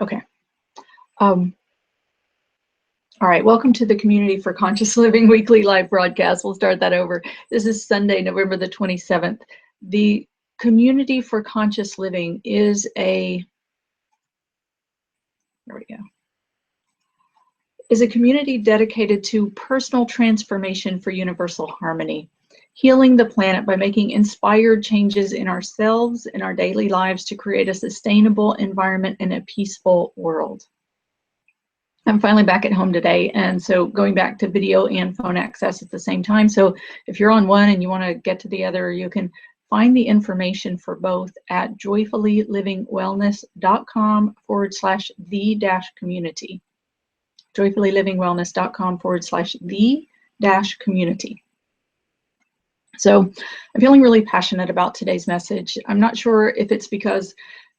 Okay. All right, welcome to the Community for Conscious Living weekly live broadcast. We'll start that over. This is Sunday, November the 27th. The Community for Conscious Living is a community dedicated to personal transformation for universal harmony, healing the planet by making inspired changes in ourselves and our daily lives to create a sustainable environment and a peaceful world. I'm finally back at home today, and so going back to video and phone access at the same time. So if you're on one and you want to get to the other, you can find the information for both at joyfullylivingwellness.com/the-community. joyfullylivingwellness.com/the-community. So I'm feeling really passionate about today's message. I'm not sure if it's because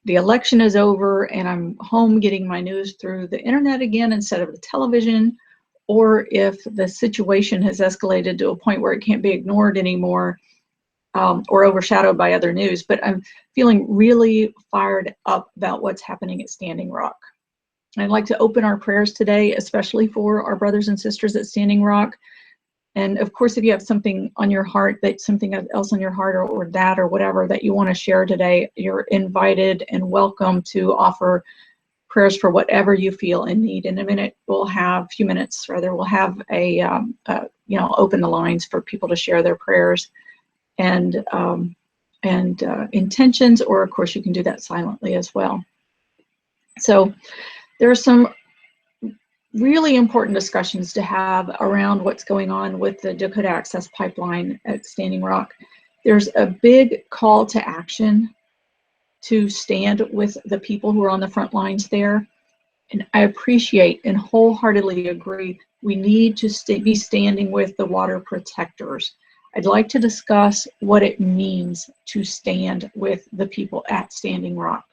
the election is over and I'm home getting my news through the internet again instead of the television, or if the situation has escalated to a point where it can't be ignored anymore or overshadowed by other news. But I'm feeling really fired up about what's happening at Standing Rock. I'd like to open our prayers today, especially for our brothers and sisters at Standing Rock. And of course, if you have something on your heart, something else on your heart, or that or whatever that you want to share today, you're invited and welcome to offer prayers for whatever you feel in need. In a minute, we'll have a few minutes, rather, we'll have open the lines for people to share their prayers and intentions, or of course, you can do that silently as well. So there are some really important discussions to have around what's going on with the Dakota Access Pipeline at Standing Rock. There's a big call to action to stand with the people who are on the front lines there. And I appreciate and wholeheartedly agree we need to be standing with the water protectors. I'd like to discuss what it means to stand with the people at Standing Rock.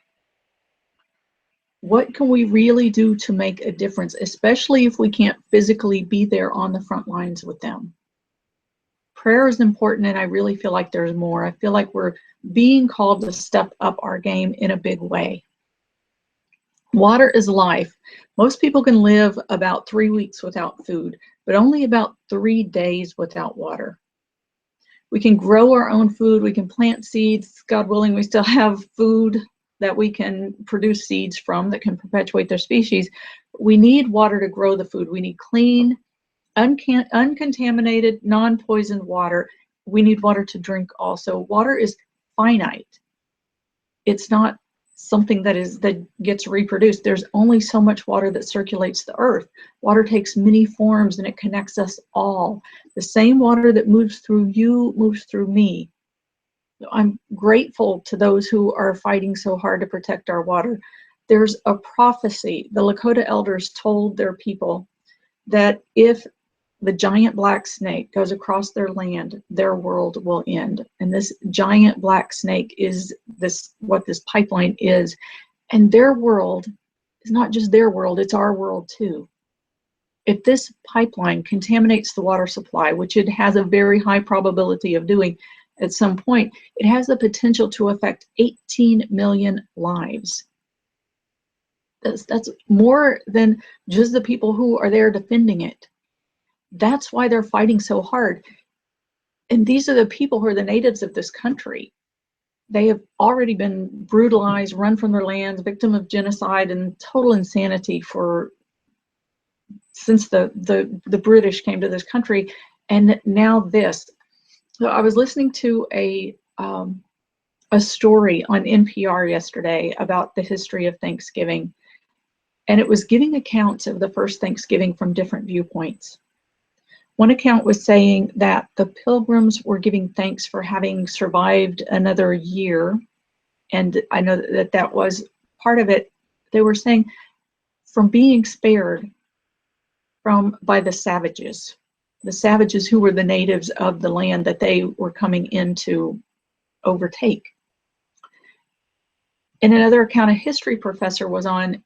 What can we really do to make a difference, especially if we can't physically be there on the front lines with them? Prayer is important, and I really feel like there's more. I feel like we're being called to step up our game in a big way. Water is life. Most people can live about 3 weeks without food, but only about 3 days without water. We can grow our own food. We can plant seeds. God willing, we still have food that we can produce seeds from that can perpetuate their species. We need water to grow the food. We need clean, uncontaminated, non-poisoned water. We need water to drink also. Water is finite. It's not something that gets reproduced. There's only so much water that circulates the earth. Water takes many forms and it connects us all. The same water that moves through you moves through me. I'm grateful to those who are fighting so hard to protect our water. There's a prophecy. The Lakota elders told their people that if the giant black snake goes across their land, their world will end. And this giant black snake is what this pipeline is. And their world is not just their world, it's our world too. If this pipeline contaminates the water supply, which it has a very high probability of doing, at some point, it has the potential to affect 18 million lives. That's more than just the people who are there defending it. That's why they're fighting so hard. And these are the people who are the natives of this country. They have already been brutalized, run from their lands, victim of genocide and total insanity since the British came to this country. And now this. So I was listening to a story on NPR yesterday about the history of Thanksgiving, and it was giving accounts of the first Thanksgiving from different viewpoints. One account was saying that the Pilgrims were giving thanks for having survived another year, and I know that was part of it. They were saying from being spared by the savages who were the natives of the land that they were coming in to overtake. In another account, a history professor was on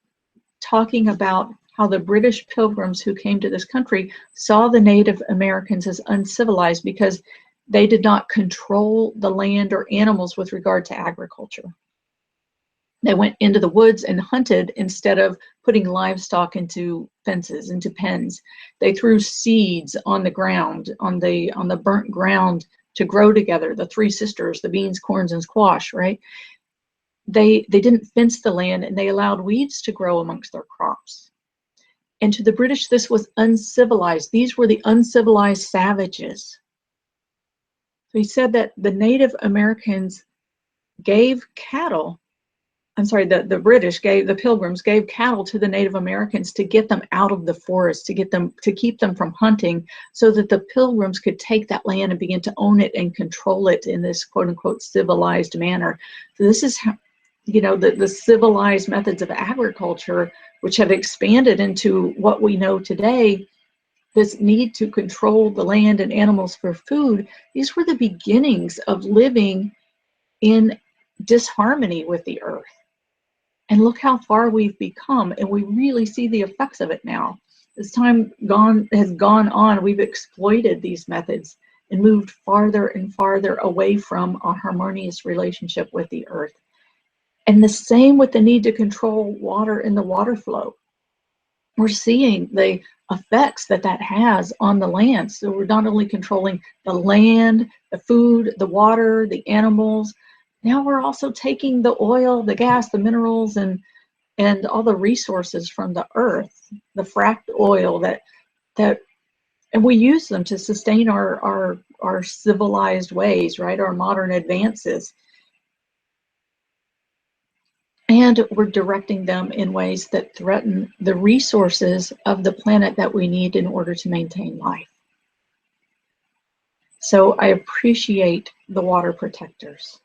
talking about how the British Pilgrims who came to this country saw the Native Americans as uncivilized because they did not control the land or animals with regard to agriculture. They went into the woods and hunted instead of putting livestock into fences, into pens. They threw seeds on the ground, on the burnt ground to grow together. The three sisters, the beans, corns, and squash, right? They didn't fence the land, and they allowed weeds to grow amongst their crops. And to the British, this was uncivilized. These were the uncivilized savages. So he said that the Native Americans gave cattle, I'm sorry, the British gave, the Pilgrims gave cattle to the Native Americans to get them out of the forest, to keep them from hunting, so that the Pilgrims could take that land and begin to own it and control it in this quote unquote civilized manner. So this is how, you know, the civilized methods of agriculture, which have expanded into what we know today, this need to control the land and animals for food. These were the beginnings of living in disharmony with the earth. And look how far we've become, and we really see the effects of it now. As time has gone on, we've exploited these methods and moved farther and farther away from a harmonious relationship with the earth. And the same with the need to control water and the water flow. We're seeing the effects that has on the land. So we're not only controlling the land, the food, the water, the animals. Now we're also taking the oil, the gas, the minerals, and all the resources from the earth, the fracked oil and we use them to sustain our civilized ways, right? Our modern advances. And we're directing them in ways that threaten the resources of the planet that we need in order to maintain life. So I appreciate the water protectors.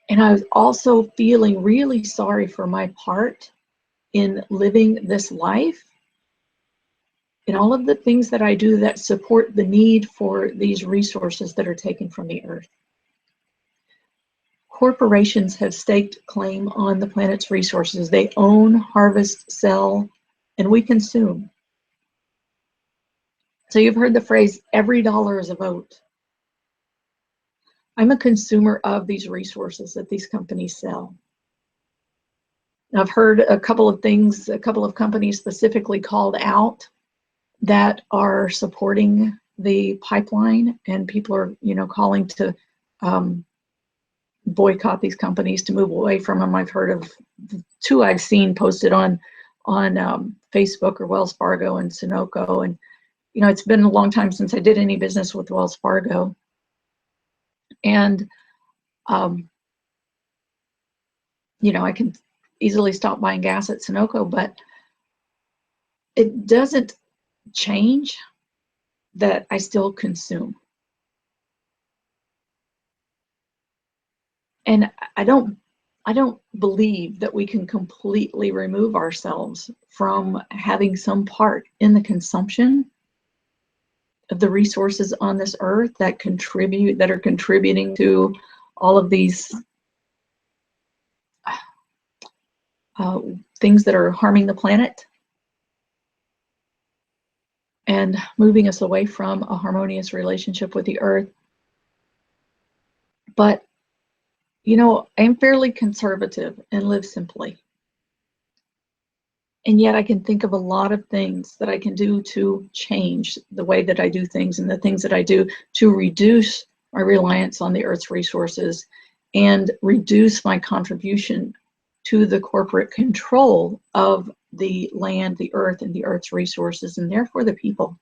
And I was also feeling really sorry for my part in living this life, in all of the things that I do that support the need for these resources that are taken from the earth. Corporations have staked claim on the planet's resources. They own, harvest, sell, and we consume. So you've heard the phrase, every dollar is a vote. I'm a consumer of these resources that these companies sell. I've heard a couple of things, a couple of companies specifically called out that are supporting the pipeline, and people are, you know, calling to boycott these companies, to move away from them. I've heard of two I've seen posted on Facebook, or Wells Fargo and Sunoco. And, you know, it's been a long time since I did any business with Wells Fargo. And, you know, I can easily stop buying gas at Sunoco, but it doesn't change that I still consume. And I don't believe that we can completely remove ourselves from having some part in the consumption of the resources on this earth that are contributing to all of these things that are harming the planet and moving us away from a harmonious relationship with the earth. But, you know, I'm fairly conservative and live simply. And yet I can think of a lot of things that I can do to change the way that I do things, and the things that I do to reduce my reliance on the earth's resources and reduce my contribution to the corporate control of the land, the earth, and the earth's resources, and therefore the people.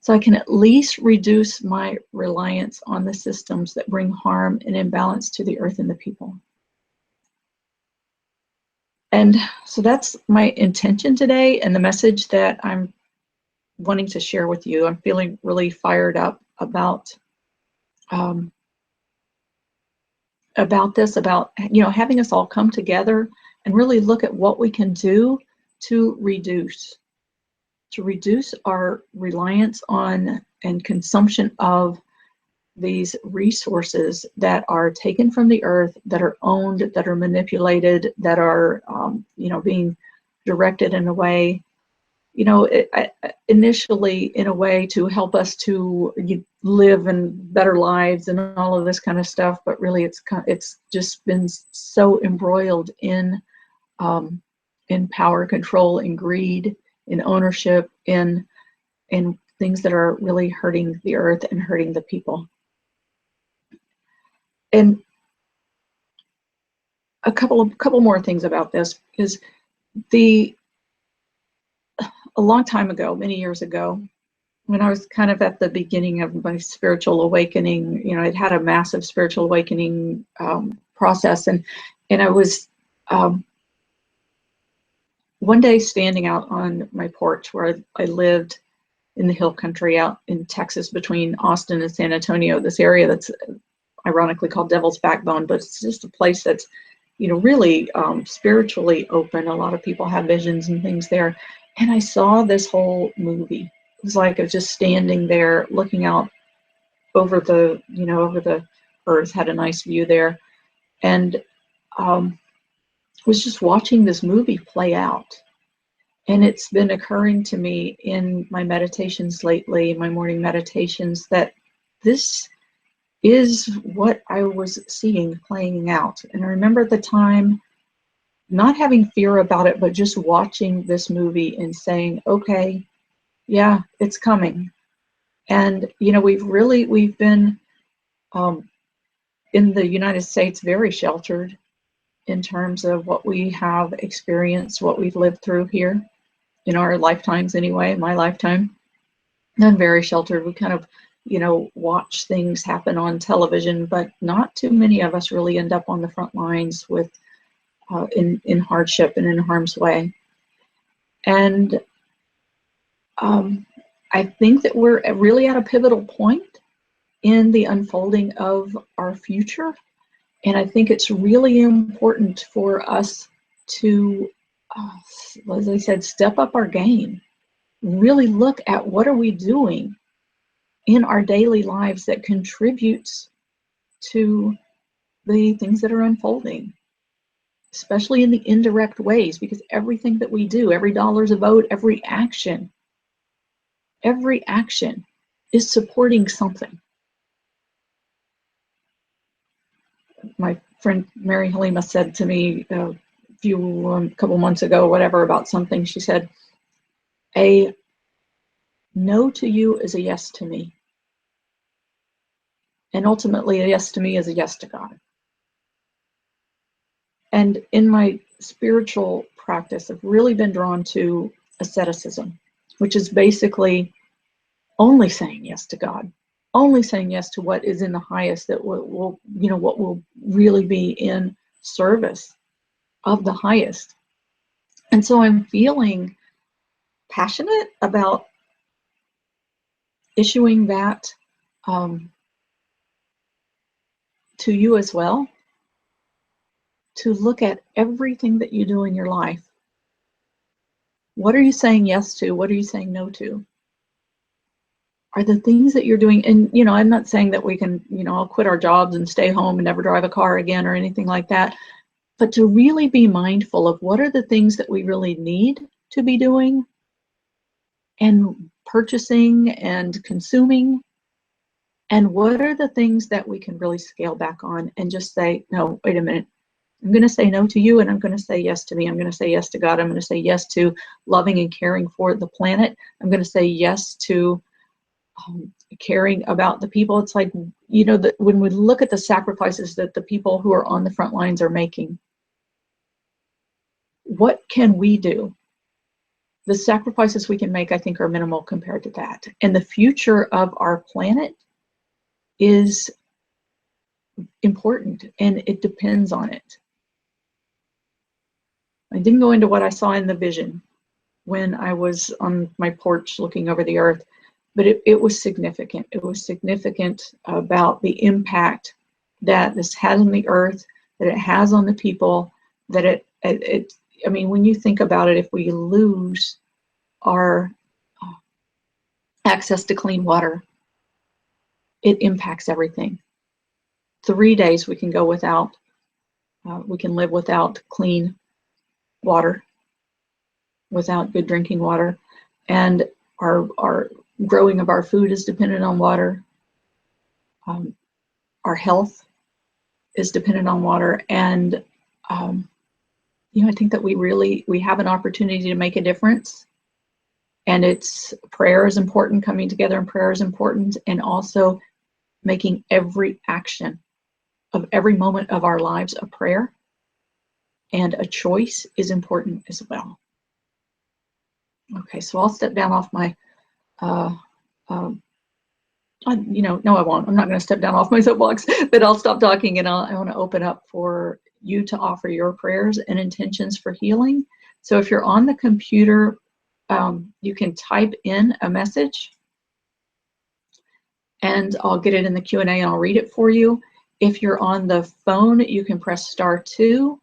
So I can at least reduce my reliance on the systems that bring harm and imbalance to the earth and the people. And so that's my intention today, and the message that I'm wanting to share with you. I'm feeling really fired up about this, about, you know, having us all come together and really look at what we can do to reduce our reliance on and consumption of these resources that are taken from the earth, that are owned, that are manipulated, that are you know, being directed in a way initially in a way to help us to live in better lives and all of this kind of stuff, but really it's just been so embroiled in power, control, and greed, in ownership, in things that are really hurting the earth and hurting the people. And a couple more things about this is a long time ago, many years ago, when I was kind of at the beginning of my spiritual awakening, I'd had a massive spiritual awakening process, and I was one day standing out on my porch where I lived in the hill country out in Texas between Austin and San Antonio, this area that's ironically called Devil's Backbone, but it's just a place that's, really spiritually open. A lot of people have visions and things there. And I saw this whole movie. It was like I was just standing there looking out over the, over the earth, had a nice view there. And was just watching this movie play out. And it's been occurring to me in my meditations lately, my morning meditations, that this is what I was seeing playing out. And I remember at the time not having fear about it, but just watching this movie and saying, okay, yeah, it's coming. And, we've been in the United States very sheltered in terms of what we have experienced, what we've lived through here in our lifetimes anyway, my lifetime. I'm very sheltered. We kind of, watch things happen on television, but not too many of us really end up on the front lines with in hardship and in harm's way. And I think that we're really at a pivotal point in the unfolding of our future. And I think it's really important for us to, as I said, step up our game, really look at what are we doing in our daily lives that contributes to the things that are unfolding, especially in the indirect ways, because everything that we do, every dollar's a vote, every action is supporting something. My friend Mary Halima said to me a couple months ago, whatever, about something. She said, a no to you is a yes to me. And ultimately, a yes to me is a yes to God. And in my spiritual practice, I've really been drawn to asceticism, which is basically only saying yes to God, only saying yes to what is in the highest, that will what will really be in service of the highest. And so I'm feeling passionate about issuing that to you as well, to look at everything that you do in your life. What are you saying yes to? What are you saying no to? Are the things that you're doing, and I'm not saying that we can, all quit our jobs and stay home and never drive a car again or anything like that, but to really be mindful of what are the things that we really need to be doing and purchasing and consuming, and what are the things that we can really scale back on and just say, no, wait a minute, I'm going to say no to you, and I'm going to say yes to me. I'm going to say yes to God. I'm going to say yes to loving and caring for the planet. I'm going to say yes to caring about the people. It's like, that when we look at the sacrifices that the people who are on the front lines are making, what can we do? The sacrifices we can make, I think, are minimal compared to that. And the future of our planet is important, and it depends on it. I didn't go into what I saw in the vision when I was on my porch looking over the earth, but it was significant. It was significant about the impact that this has on the earth, that it has on the people, that it I mean, when you think about it, if we lose our access to clean water, it impacts everything. 3 days we can go without, we can live without clean water, without good drinking water. and our growing of our food is dependent on water. Our health is dependent on water, and I think that we have an opportunity to make a difference. And it's prayer is important, coming together in prayer is important, and also making every action of every moment of our lives a prayer and a choice is important as well. Okay, so I'll step down off my, no, I won't. I'm not going to step down off my soapbox, but I'll stop talking, and I want to open up for you to offer your prayers and intentions for healing. So if you're on the computer, you can type in a message, and I'll get it in the Q&A and I'll read it for you. If you're on the phone, you can press *2,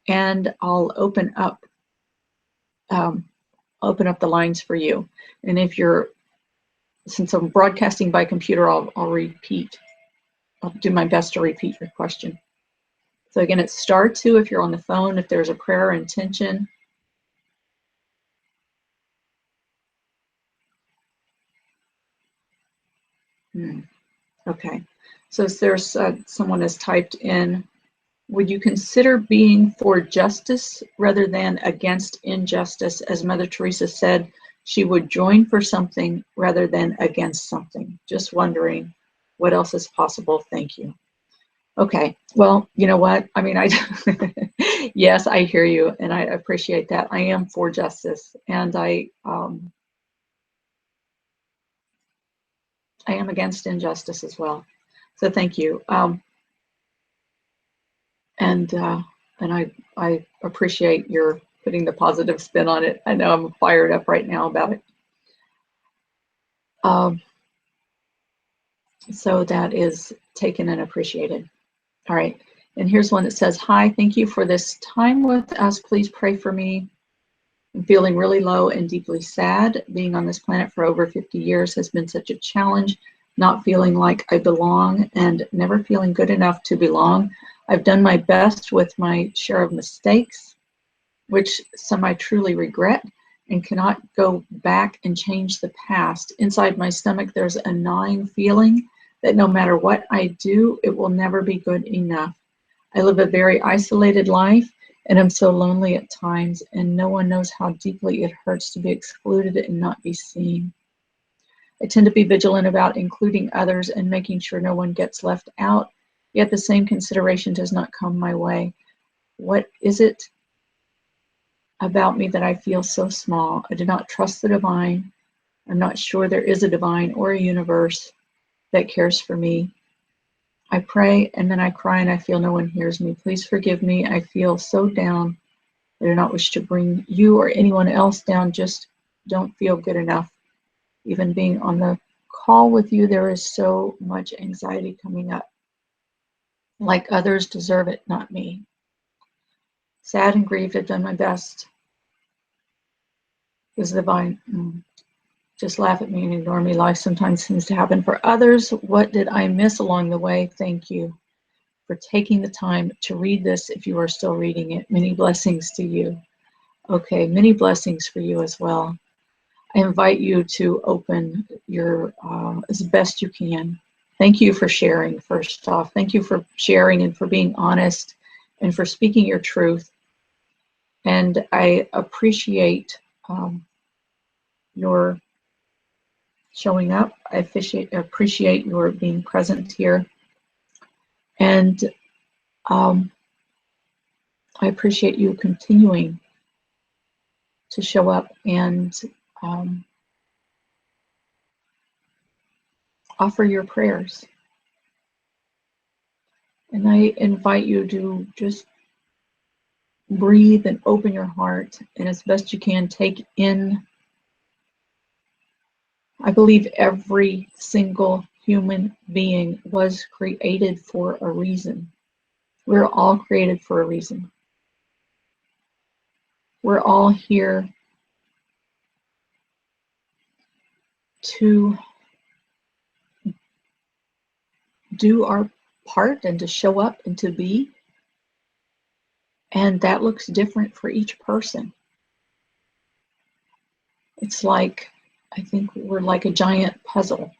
and I'll open up the lines for you. And if since I'm broadcasting by computer, I'll repeat. I'll do my best to repeat your question. So again, it's *2 if you're on the phone, if there's a prayer or intention. Okay, so there's someone has typed in, would you consider being for justice rather than against injustice? As Mother Teresa said, she would join for something rather than against something. Just wondering what else is possible. Thank you. Okay, well, you know what? I mean, yes, I hear you, and I appreciate that. I am for justice, and I am against injustice as well. So thank you. And I appreciate your putting the positive spin on it. I know I'm fired up right now about it. So that is taken and appreciated. All right, and here's one that says, hi, thank you for this time with us. Please pray for me. I'm feeling really low and deeply sad. Being on this planet for over 50 years has been such a challenge, not feeling like I belong and never feeling good enough to belong. I've done my best with my share of mistakes, which some I truly regret, and cannot go back and change the past. Inside my stomach, there's a gnawing feeling that no matter what I do, it will never be good enough. I live a very isolated life, and I'm so lonely at times, and no one knows how deeply it hurts to be excluded and not be seen. I tend to be vigilant about including others and making sure no one gets left out, yet the same consideration does not come my way. What is it about me that I feel so small? I do not trust the divine. I'm not sure there is a divine or a universe that cares for me. I pray and then I cry and I feel no one hears me. Please forgive me. I feel so down. I do not wish to bring you or anyone else down. Just don't feel good enough. Even being on the call with you, there is so much anxiety coming up. Like others deserve it, not me. Sad and grieved, I've done my best. Is the divine. Just laugh at me and ignore me. Life sometimes seems to happen for others. What did I miss along the way? Thank you for taking the time to read this if you are still reading it. Many blessings to you. Okay, many blessings for you as well. I invite you to open your, as best you can. Thank you for sharing, first off. Thank you for sharing and for being honest and for speaking your truth. And I appreciate your showing up. I appreciate your being present here. And I appreciate you continuing to show up and offer your prayers. And I invite you to just breathe and open your heart, and as best you can take in. I believe every single human being was created for a reason. We're all created for a reason. We're all here to do our part and to show up and to be. And that looks different for each person. It's like, I think we're like a giant puzzle.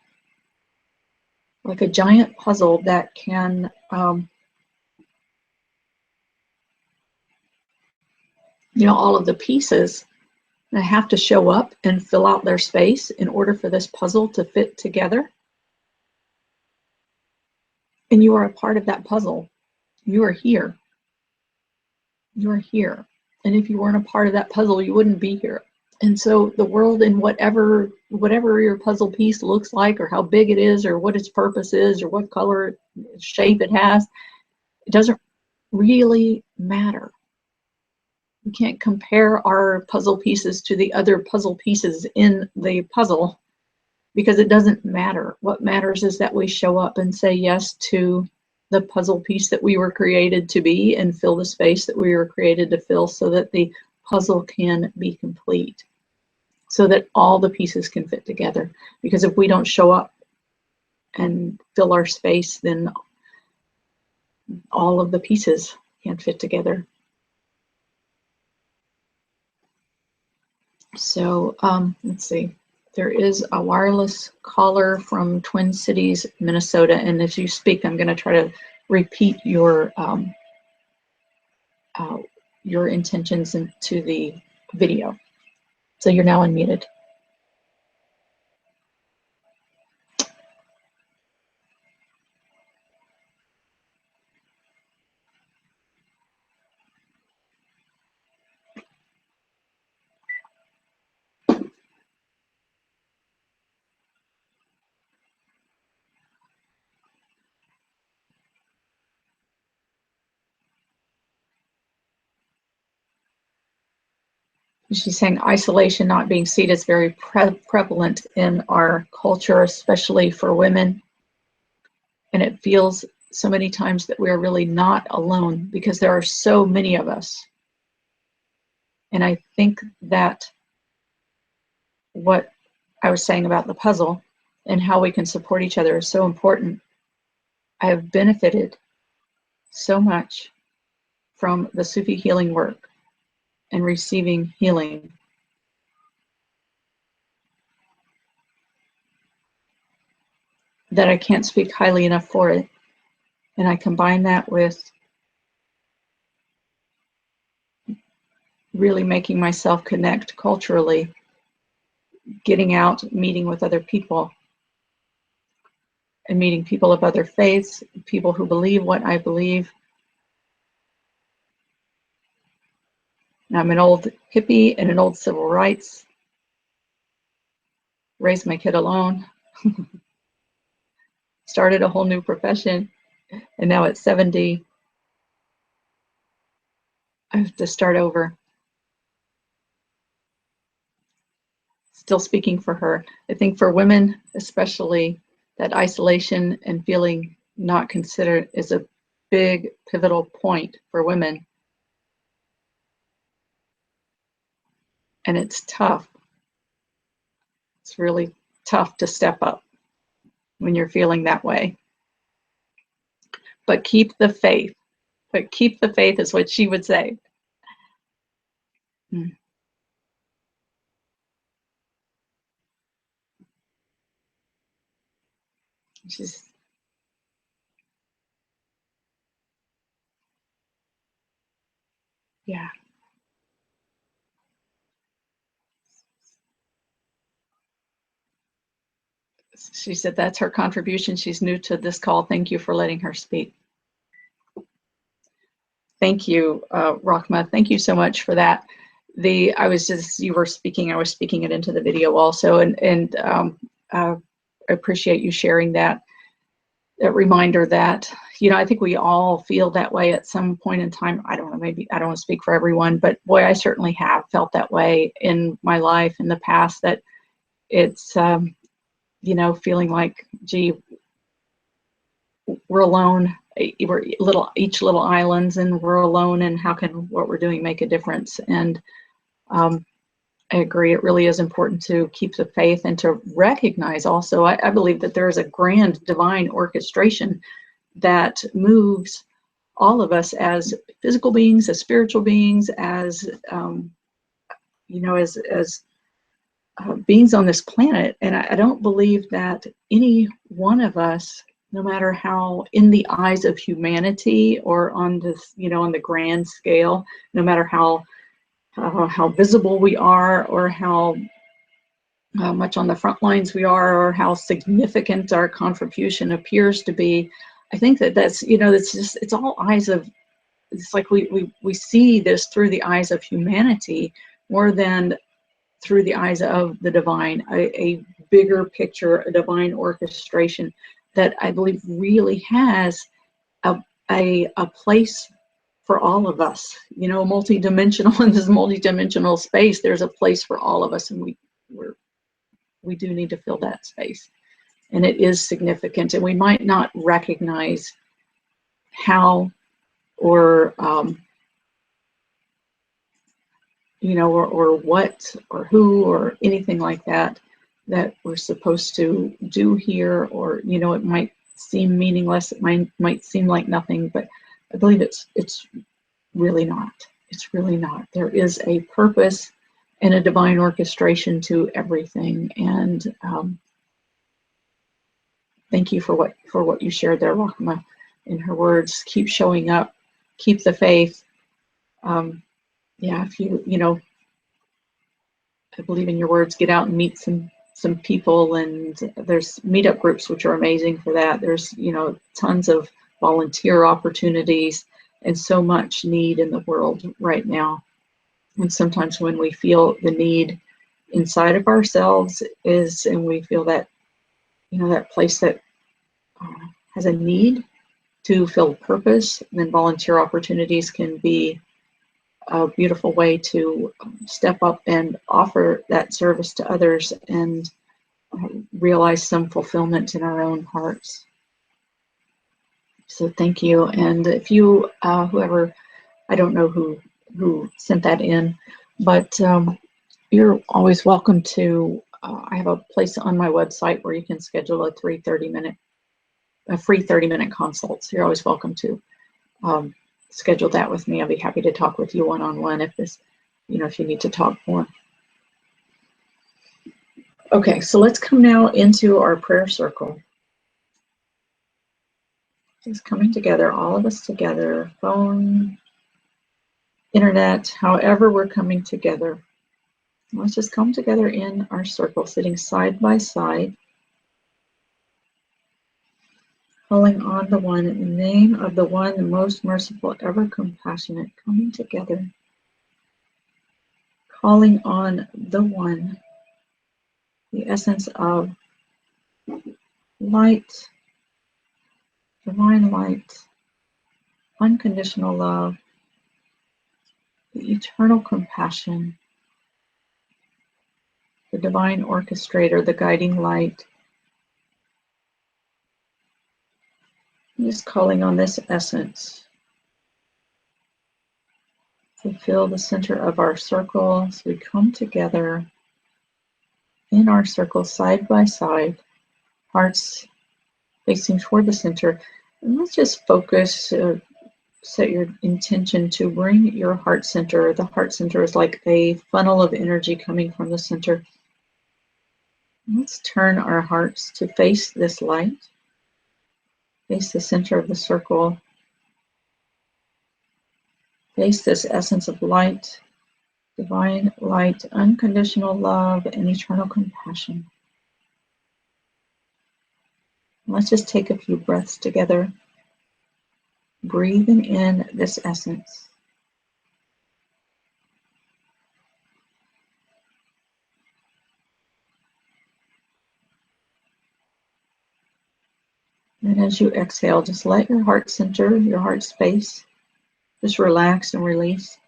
Like a giant puzzle that can all of the pieces that have to show up and fill out their space in order for this puzzle to fit together. And you are a part of that puzzle. You are here. You are here. And if you weren't a part of that puzzle, you wouldn't be here. And so the world, in whatever your puzzle piece looks like, or how big it is, or what its purpose is, or what color, shape it has, it doesn't really matter. We can't compare our puzzle pieces to the other puzzle pieces in the puzzle, because it doesn't matter. What matters is that we show up and say yes to the puzzle piece that we were created to be, and fill the space that we were created to fill, so that the puzzle can be complete, so that all the pieces can fit together. Because if we don't show up and fill our space, then all of the pieces can't fit together. So let's see. There is a wireless caller from Twin Cities, Minnesota, and as you speak, I'm going to try to repeat your intentions into the video. So you're now unmuted. She's saying isolation not being seen is very prevalent in our culture, especially for women. And it feels so many times that we are really not alone, because there are so many of us. And I think that what I was saying about the puzzle and how we can support each other is so important. I have benefited so much from the Sufi healing work and receiving healing. That I can't speak highly enough for it. And I combine that with really making myself connect culturally, getting out, meeting with other people, and meeting people of other faiths, people who believe what I believe. I'm an old hippie and an old civil rights. Raised my kid alone. Started a whole new profession. And now at 70, I have to start over. Still speaking for her. I think for women, especially, that isolation and feeling not considered is a big pivotal point for women. And it's tough. It's really tough to step up when you're feeling that way. But keep the faith. But keep the faith is what she would say. She's, yeah. She said that's her contribution. She's new to this call. Thank you for letting her speak. Thank you, Rahma. Thank you so much for that. I was speaking it into the video also, and I appreciate you sharing that reminder that, I think we all feel that way at some point in time. I don't know, maybe I don't want to speak for everyone, but boy, I certainly have felt that way in my life in the past, that it's, feeling like, gee, we're alone. We're each little islands, and we're alone, and how can what we're doing make a difference? And I agree, it really is important to keep the faith and to recognize also, I believe that there is a grand divine orchestration that moves all of us as physical beings, as spiritual beings, as as beings on this planet, and I don't believe that any one of us, no matter how in the eyes of humanity or on this, on the grand scale, no matter how visible we are, or how much on the front lines we are, or how significant our contribution appears to be, I think that's it's all eyes of, it's like we see this through the eyes of humanity more than through the eyes of the divine, a bigger picture, a divine orchestration that I believe really has a place for all of us. Multidimensional, in this multidimensional space, there's a place for all of us, and we do need to fill that space. And it is significant, and we might not recognize how or or what or who or anything like that we're supposed to do here, or it might seem meaningless, it might seem like nothing, but I believe it's really not. It's really not. There is a purpose and a divine orchestration to everything, and thank you for what you shared there, Rahma, in her words. Keep showing up, keep the faith. Yeah, if I believe in your words, get out and meet some people, and there's meetup groups which are amazing for that. There's tons of volunteer opportunities and so much need in the world right now. And sometimes when we feel the need inside of ourselves and we feel that that place that has a need to fill purpose, then volunteer opportunities can be a beautiful way to step up and offer that service to others and realize some fulfillment in our own hearts. So thank you. And if you, whoever, I don't know who sent that in, but you're always welcome to, I have a place on my website where you can schedule a free 30-minute consult. So you're always welcome to schedule that with me. I'll be happy to talk with you one-on-one if if you need to talk more. Okay, so let's come now into our prayer circle. Just coming together, all of us together, phone, internet, however we're coming together. Let's just come together in our circle, sitting side by side, calling on the one in the name of the one, the most merciful, ever compassionate, coming together, calling on the one, the essence of light, divine light, unconditional love, the eternal compassion, the divine orchestrator, the guiding light. I'm just calling on this essence to fill the center of our circle as we come together in our circle side by side, hearts facing toward the center. And let's just focus, set your intention to bring your heart center. The heart center is like a funnel of energy coming from the center. Let's turn our hearts to face this light, face the center of the circle, face this essence of light, divine light, unconditional love, and eternal compassion. Let's just take a few breaths together, breathing in this essence. And as you exhale, just let your heart center, your heart space, just relax and release.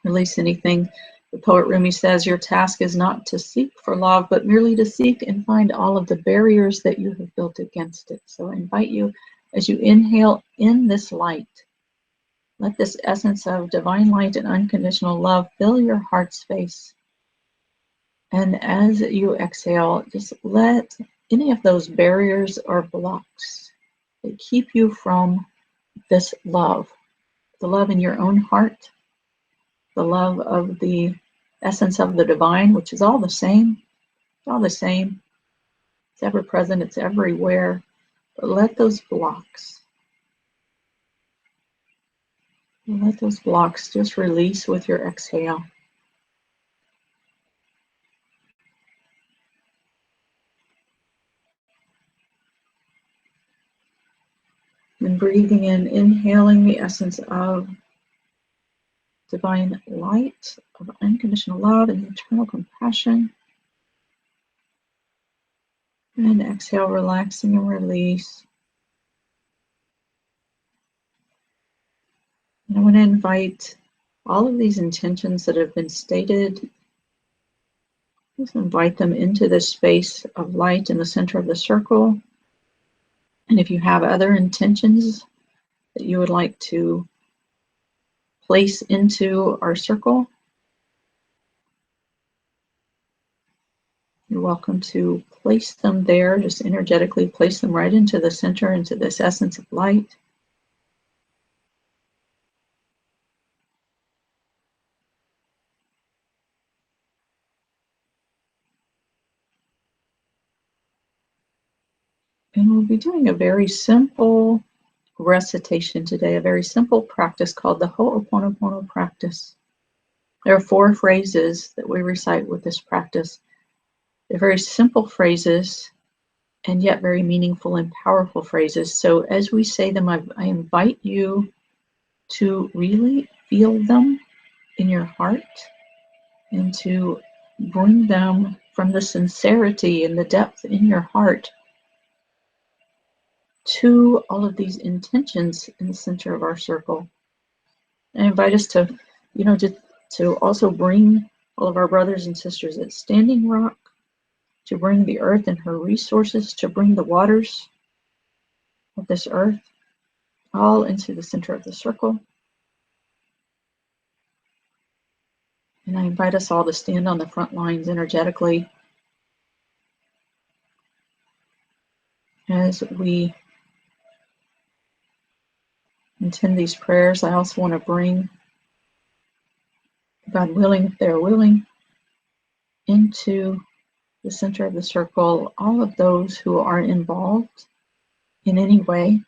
Release anything. The poet Rumi says, your task is not to seek for love, but merely to seek and find all of the barriers that you have built against it. So I invite you, as you inhale in this light, let this essence of divine light and unconditional love fill your heart space. And as you exhale, just let any of those barriers or blocks that keep you from this love, the love in your own heart, the love of the essence of the divine, which is all the same. It's all the same. It's ever present, it's everywhere. But let those blocks just release with your exhale. And breathing in, inhaling the essence of divine light, of unconditional love and eternal compassion. And exhale, relaxing and release. And I want to invite all of these intentions that have been stated, just invite them into this space of light in the center of the circle. And if you have other intentions that you would like to place into our circle, you're welcome to place them there. Just energetically place them right into the center, into this essence of light. And we'll be doing a very simple recitation today, a very simple practice called the Ho'oponopono practice. There are 4 phrases that we recite with this practice. They're very simple phrases and yet very meaningful and powerful phrases. So as we say them, I invite you to really feel them in your heart and to bring them from the sincerity and the depth in your heart to all of these intentions in the center of our circle. I invite us to, to also bring all of our brothers and sisters at Standing Rock, to bring the earth and her resources, to bring the waters of this earth all into the center of the circle. And I invite us all to stand on the front lines energetically as we intend these prayers. I also want to bring, God willing, if they're willing, into the center of the circle all of those who are involved in any way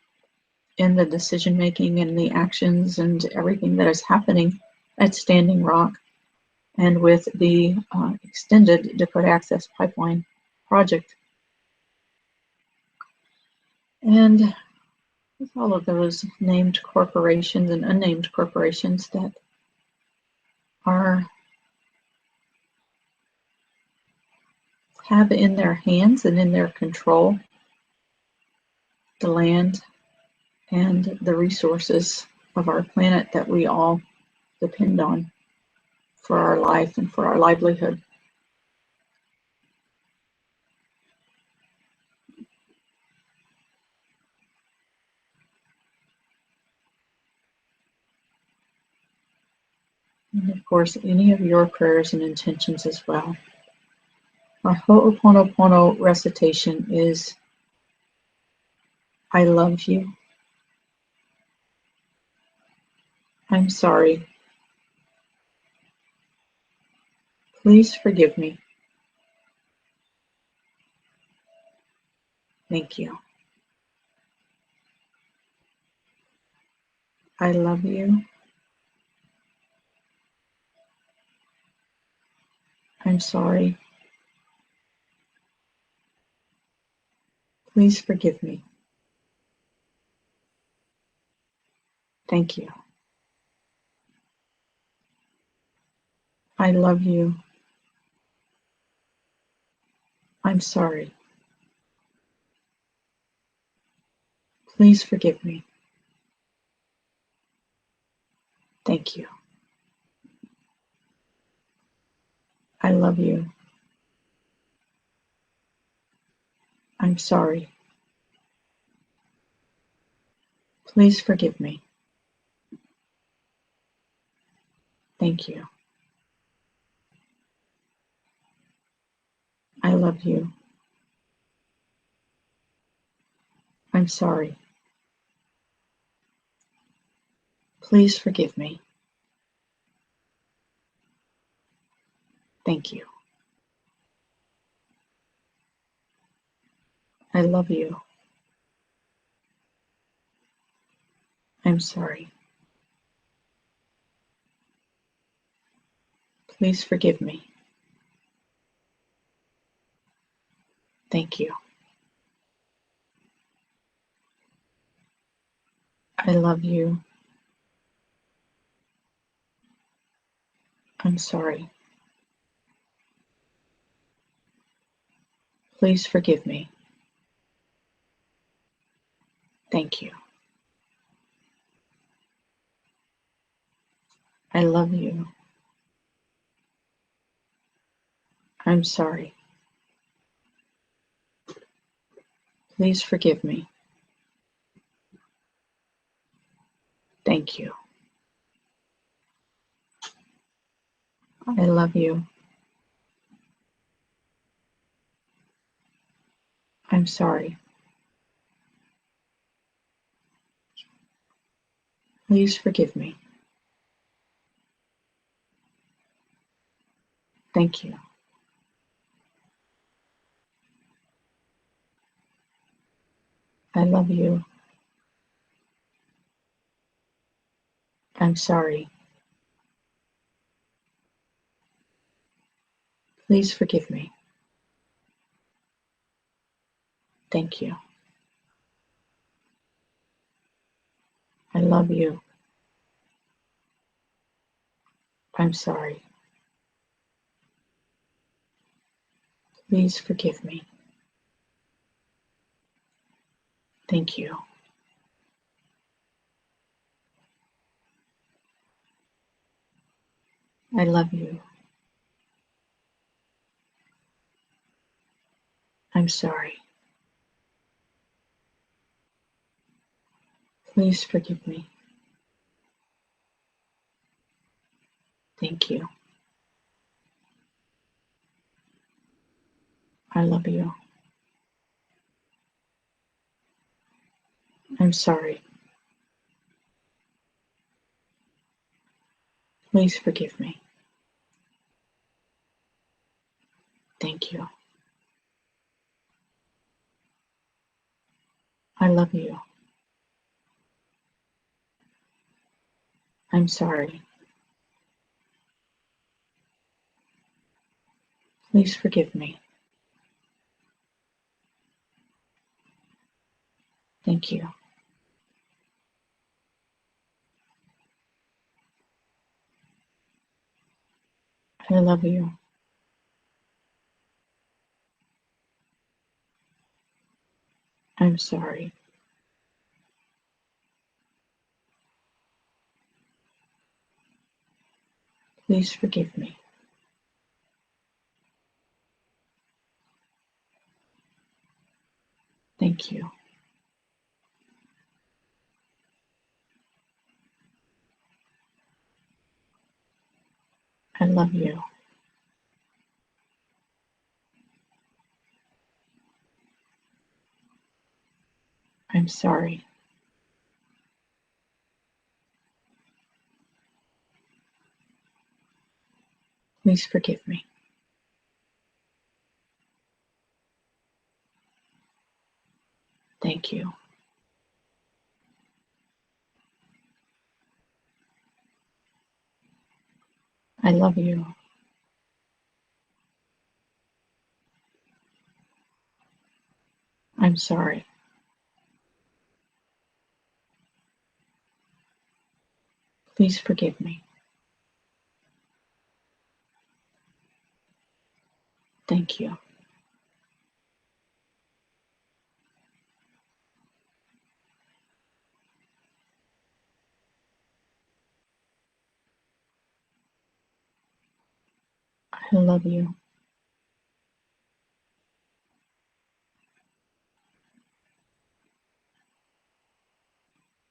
in the decision making and the actions and everything that is happening at Standing Rock and with the extended Dakota Access Pipeline project. And with all of those named corporations and unnamed corporations that have in their hands and in their control the land and the resources of our planet that we all depend on for our life and for our livelihood. And of course, any of your prayers and intentions as well. Our Ho'oponopono recitation is, I love you. I'm sorry. Please forgive me. Thank you. I love you. I'm sorry. Please forgive me. Thank you. I love you. I'm sorry. Please forgive me. Thank you. I love you. I'm sorry. Please forgive me. Thank you. I love you. I'm sorry. Please forgive me. Thank you. I love you. I'm sorry. Please forgive me. Thank you. I love you. I'm sorry. Please forgive me. Thank you. I love you. I'm sorry. Please forgive me. Thank you. I love you. I'm sorry. Please forgive me. Thank you. I love you. I'm sorry. Please forgive me. Thank you. I love you. I'm sorry. Please forgive me. Thank you. I love you. I'm sorry. Please forgive me. Thank you. I love you. I'm sorry. Please forgive me. Thank you. I love you. I'm sorry. Please forgive me. Thank you. I love you. I'm sorry. Please forgive me. Thank you. I love you. I'm sorry. Please forgive me. Thank you. I love you. I'm sorry. Please forgive me. Thank you. I love you.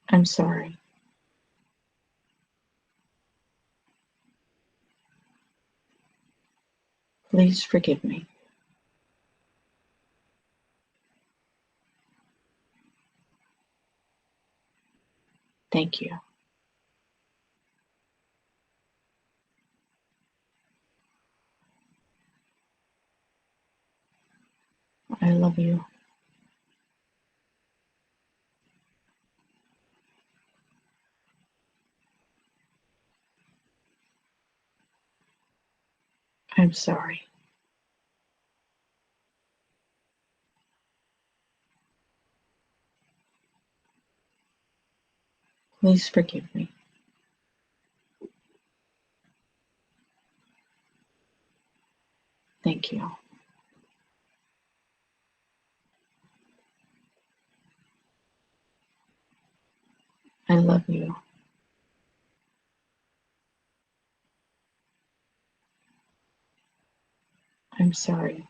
I'm sorry. Please forgive me. Thank you. I love you. I'm sorry. Please forgive me. Thank you. I love you. I'm sorry.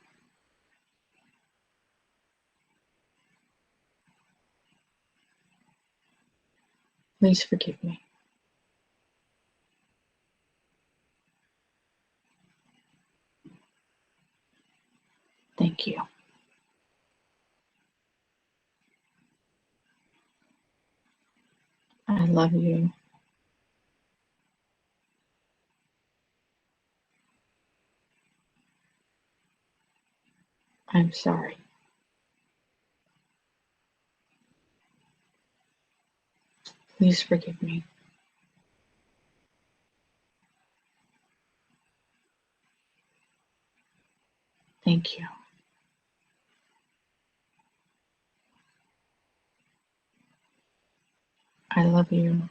Please forgive me. Thank you. I love you. I'm sorry. Please forgive me. Thank you. I love you.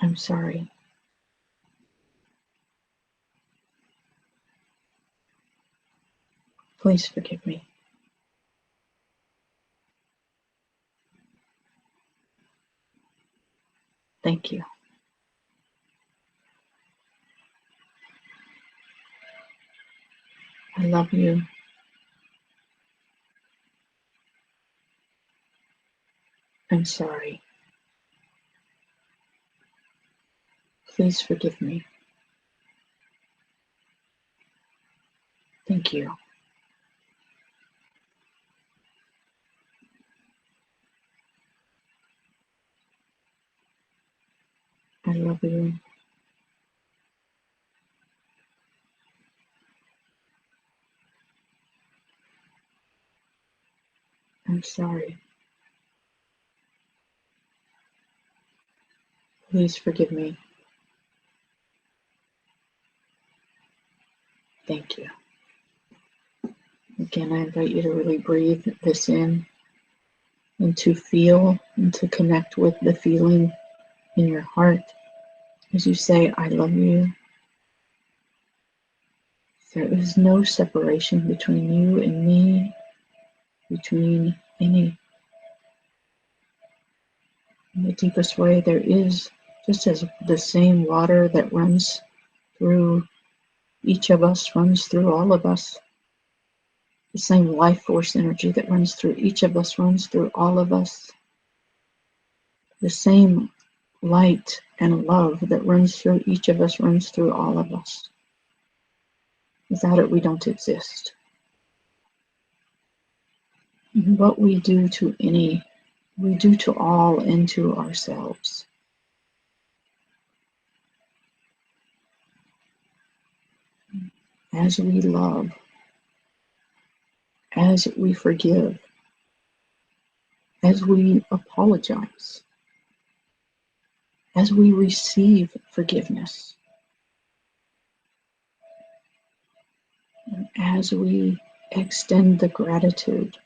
I'm sorry. Please forgive me. Thank you. I love you. I'm sorry. Please forgive me. Thank you. I love you. I'm sorry. Please forgive me. Thank you. Again, I invite you to really breathe this in and to feel and to connect with the feeling in your heart as you say, I love you. There is no separation between you and me, between any. In the deepest way, there is, just as the same water that runs through each of us runs through all of us. The same life force energy that runs through each of us runs through all of us. The same light and love that runs through each of us runs through all of us. Without it, we don't exist. And what we do to any, we do to all and to ourselves. As we love, as we forgive, as we apologize, as we receive forgiveness, and as we extend the gratitude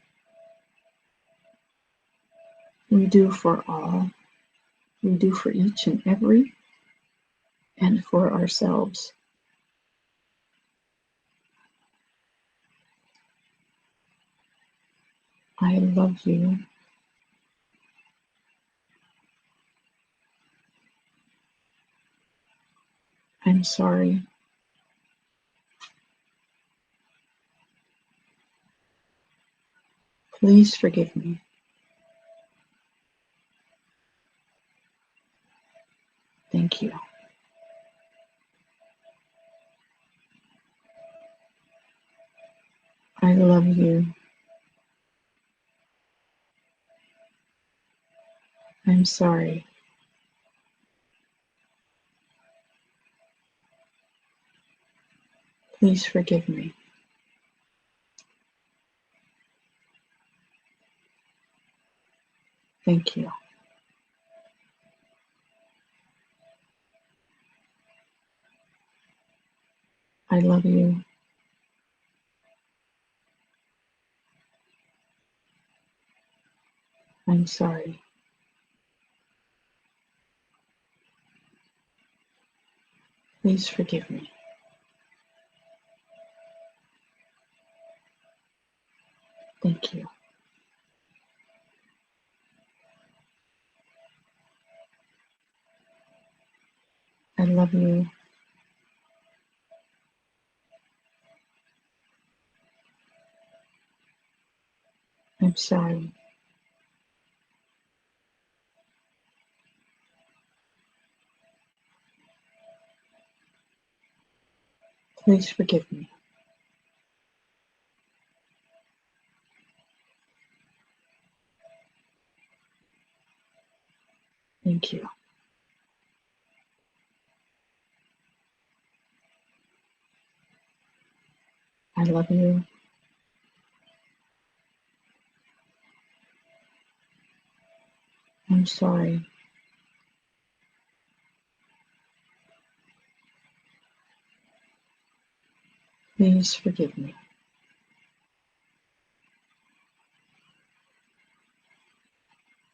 we do for all, we do for each and every, and for ourselves. I love you. I'm sorry. Please forgive me. Thank you. I love you. I'm sorry. Please forgive me. Thank you. I love you. I'm sorry. Please forgive me. Thank you. I love you. I'm sorry. Please forgive me. Thank you. I love you. I'm sorry. Please forgive me.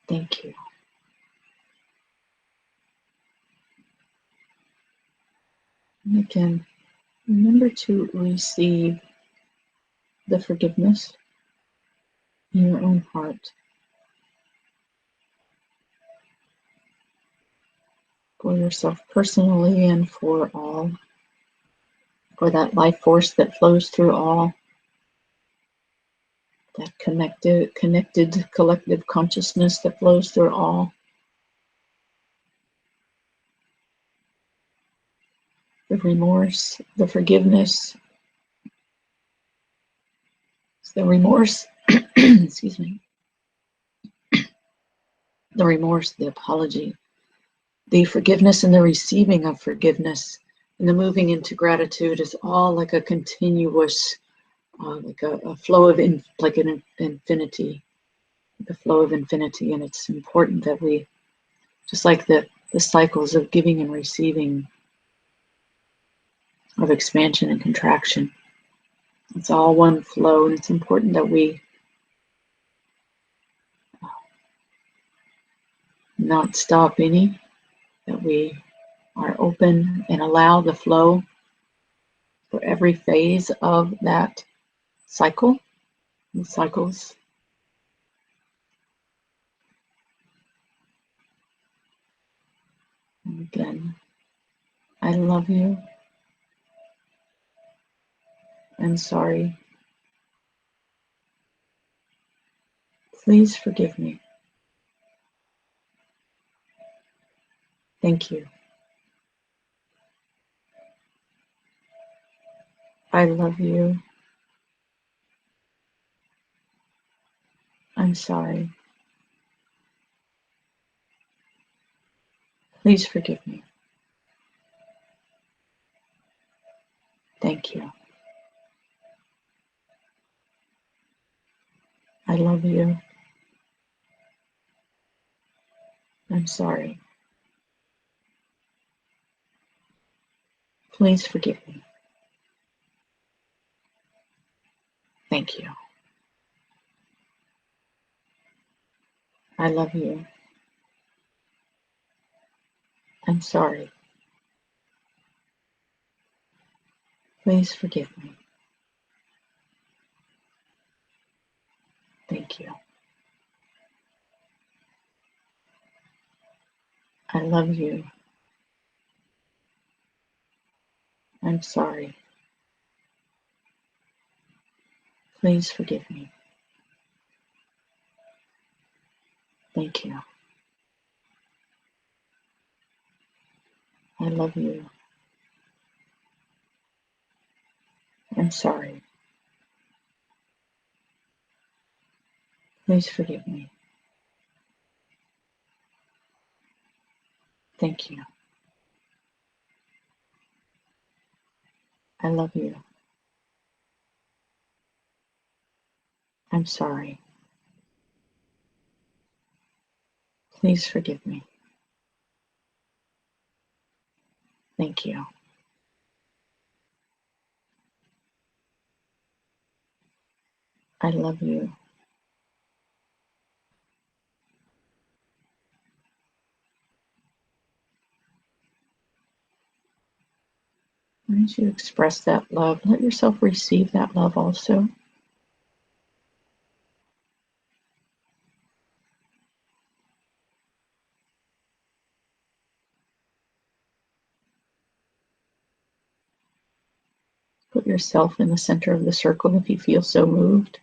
Thank you. And again, remember to receive the forgiveness in your own heart for yourself personally and for all, for that life force that flows through all, that connected collective consciousness that flows through all. The remorse, the forgiveness, the remorse, excuse me, the remorse, the apology, the forgiveness and the receiving of forgiveness, and the moving into gratitude is all like a continuous, like a flow of, like an infinity, the flow of infinity. And it's important that we, just like the cycles of giving and receiving, of expansion and contraction, it's all one flow, and it's important that we not stop any, that we are open and allow the flow for every phase of that cycle, the cycles. And again, I love you. I'm sorry. Please forgive me. Thank you. I love you. I'm sorry. Please forgive me. Thank you. I love you. I'm sorry. Please forgive me. Thank you. I love you. I'm sorry. Please forgive me. Thank you. I love you. I'm sorry. Please forgive me. Thank you. I love you. I'm sorry. Please forgive me. Thank you. I love you. I'm sorry. Please forgive me. Thank you. I love you. As you express that love, let yourself receive that love also. Put yourself in the center of the circle if you feel so moved,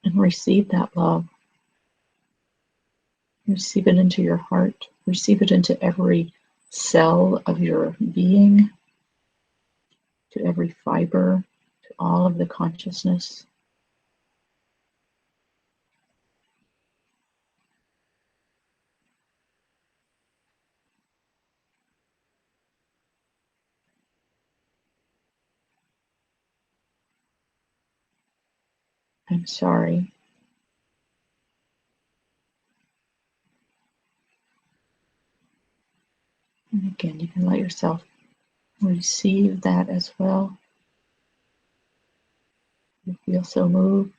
and receive that love. Receive it into your heart. Receive it into every cell of your being, to every fiber, to all of the consciousness. I'm sorry. And again, you can let yourself receive that as well. You feel so moved.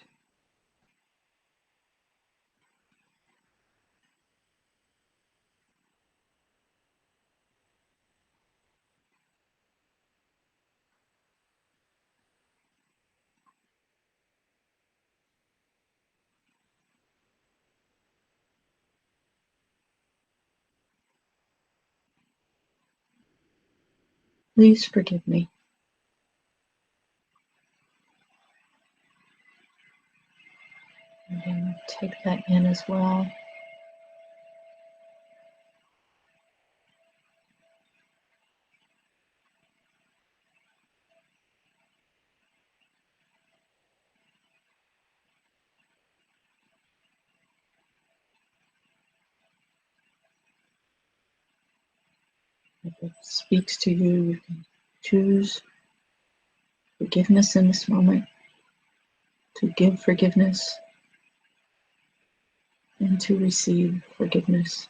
Please forgive me. And then take that in as well. If it speaks to you, you can choose forgiveness in this moment, to give forgiveness, and to receive forgiveness.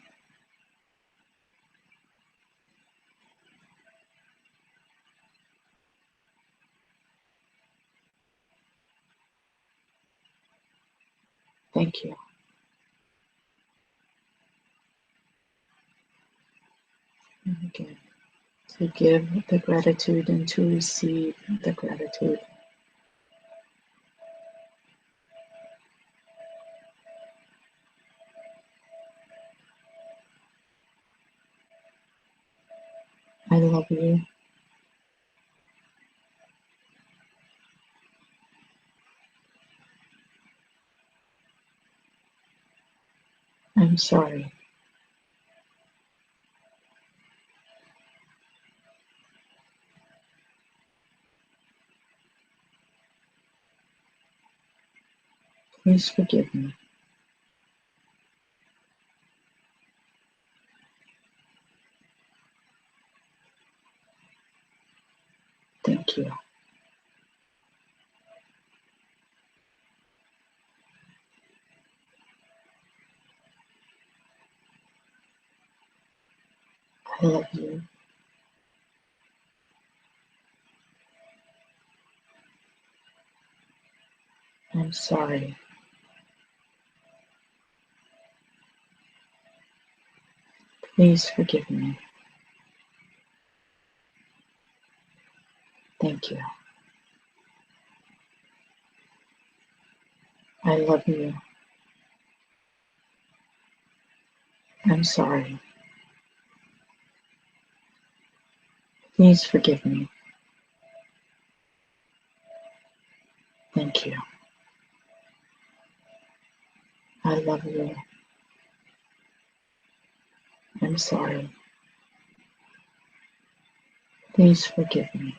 Thank you. And again, to give the gratitude and to receive the gratitude. I love you. I'm sorry. Please forgive me. Thank you. I love you. I'm sorry. Please forgive me. Thank you. I love you. I'm sorry. Please forgive me. Thank you. I love you. I'm sorry. Please forgive me.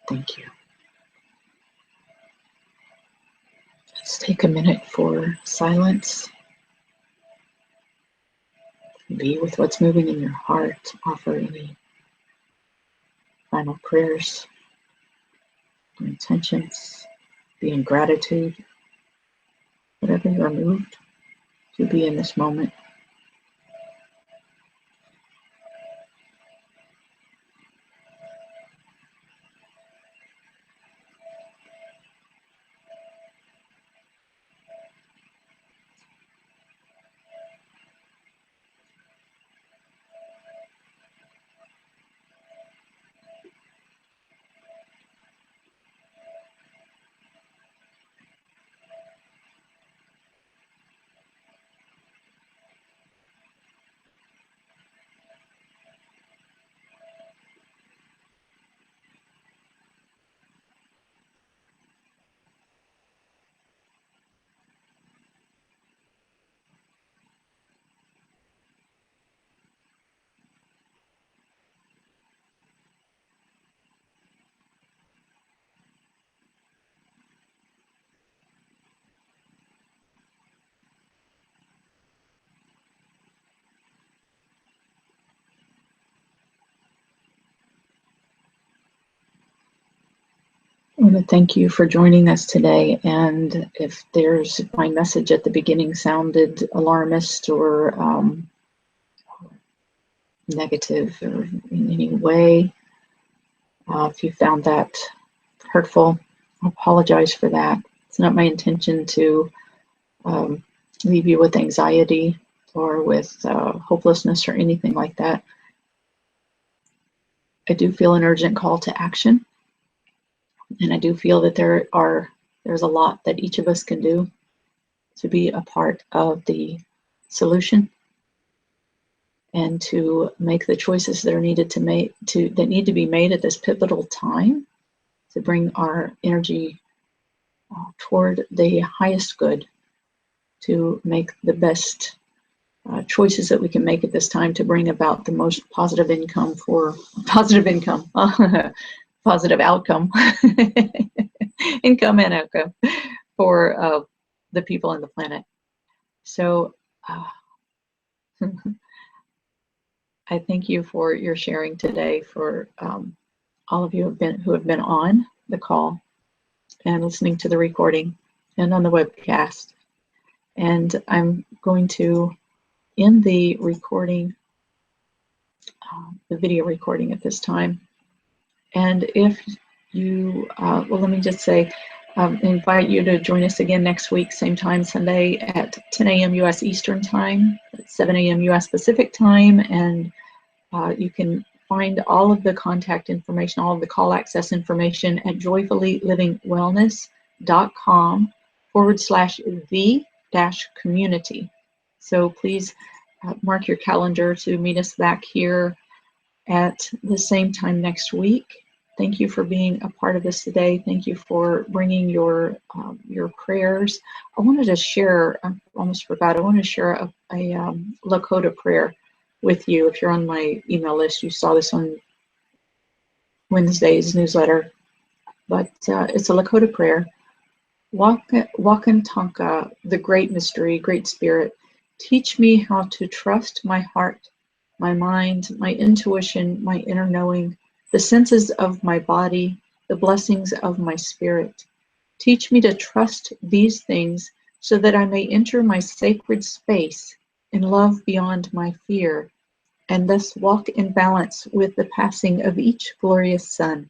Thank you. Just take a minute for silence. Be with what's moving in your heart. Offer any final prayers or intentions. be in gratitude, whatever you're moved to be in this moment. I want to thank you for joining us today, and if my message at the beginning sounded alarmist or negative or in any way, if you found that hurtful, I apologize for that. It's not my intention to leave you with anxiety or with hopelessness or anything like that. I do feel an urgent call to action. And I do feel that there's a lot that each of us can do to be a part of the solution and to make the choices that are needed to need to be made at this pivotal time to bring our energy toward the highest good, to make the best choices that we can make at this time to bring about the most positive positive outcome, income and outcome for the people on the planet. So I thank you for your sharing today, for all of you who have been on the call and listening to the recording and on the webcast. And I'm going to end the recording, the video recording at this time. And if you, well, let me just say, invite you to join us again next week, same time, Sunday at 10 a.m. U.S. Eastern Time, 7 a.m. U.S. Pacific Time. And you can find all of the contact information, all of the call access information at joyfullylivingwellness.com/the-community. So please mark your calendar to meet us back here at the same time next week. Thank you for being a part of this today. Thank you for bringing your prayers. I wanted to share, I almost forgot, I want to share a Lakota prayer with you. If you're on my email list, you saw this on Wednesday's newsletter. But it's a Lakota prayer. Wakantanka, the great mystery, great spirit, teach me how to trust my heart, my mind, my intuition, my inner knowing, the senses of my body, the blessings of my spirit. Teach me to trust these things so that I may enter my sacred space in love beyond my fear, and thus walk in balance with the passing of each glorious sun.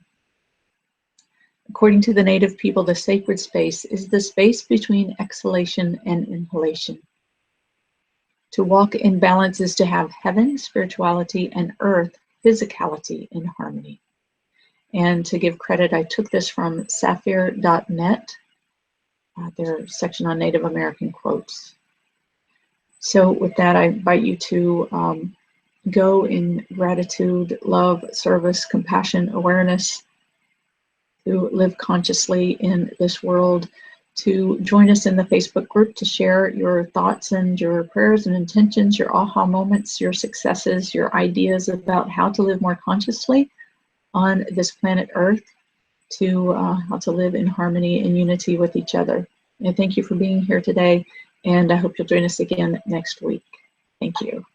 According to the native people, the sacred space is the space between exhalation and inhalation. To walk in balance is to have heaven, spirituality, and earth, physicality, in harmony. And to give credit, I took this from sapphire.net, their section on Native American quotes. So with that, I invite you to go in gratitude, love, service, compassion, awareness, to live consciously in this world, to join us in the Facebook group to share your thoughts and your prayers and intentions, your aha moments, your successes, your ideas about how to live more consciously on this planet Earth, to how to live in harmony and unity with each other. And thank you for being here today, and I hope you'll join us again next week. Thank you.